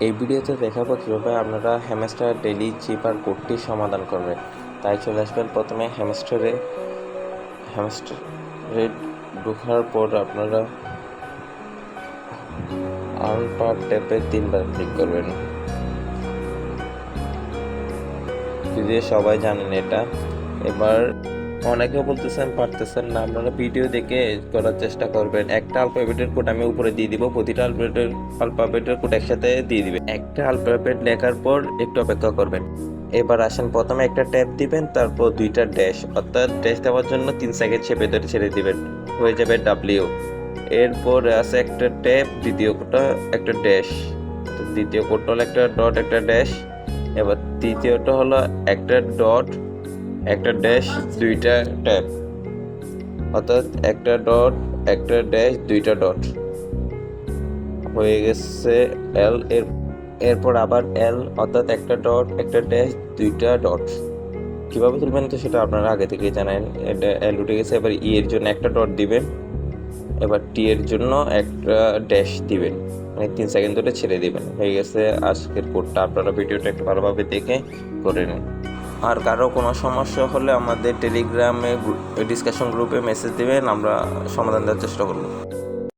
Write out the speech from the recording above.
এই ভিডিওতে দেখাবো কীভাবে আপনারা হ্যামস্টার ডেইলি চিপার কোডটি সমাধান করবেন। তাই চলে আসবেন প্রথমে হ্যামস্টারে ঢোকার পর আপনারা আর্ন পার ট্যাপে 3বার ক্লিক করবেন। যদিও সবাই জানেন এটা। এবার অনেকে বলতেছেন পারতেছেন না, আপনারা ভিডিও দেখে করার চেষ্টা করবেন। একটা অ্যালফাবেটের কোড আমি উপরে দিয়ে দিব, প্রতিটা অ্যালফাবেটের কোড একসাথে দিয়ে দিবেন। একটা অ্যালফাবেট লেখার পর একটু অপেক্ষা করবেন। এবার আসেন, প্রথমে একটা ট্যাপ দিবেন, তারপর 2টা ড্যাশ, অর্থাৎ ড্যাশ দেওয়ার জন্য 3 সেকেন্ড চেপে ধরে ছেড়ে দিবেন, হয়ে যাবে ডাব্লিউ। এরপর আছে একটা ট্যাপ, দ্বিতীয়টা একটা ড্যাশ, দ্বিতীয় কোডটা হলো একটা ডট একটা ড্যাশ। এবার তৃতীয়টা হলো একটা ডট একটা ড্যাশ 2টা ট্যাপ, অর্থাৎ একটা ডট একটা ড্যাশ 2টা ডট, হয়ে গেছে এল। এরপর আবার এল, অর্থাৎ একটা ডট একটা ড্যাশ 2টা ডট। কীভাবে তুলবেন তো সেটা আপনারা আগে থেকেই জানেন। এটা এল উঠে গেছে। এবার ই এর জন্য একটা ডট দিবেন, এবার টি এর জন্য একটা ড্যাশ দিবেন, মানে 3 সেকেন্ড ধরে ছেড়ে দিবেন। হয়ে গেছে আজকের কোডটা। আপনারা ভিডিওটা একটু ভালোভাবে দেখে করে নিন। আর কারো কোনো সমস্যা হলে আমাদের টেলিগ্রামে ডিসকাশন গ্রুপে মেসেজ দিবেন, আমরা সমাধান দেওয়ার চেষ্টা করব।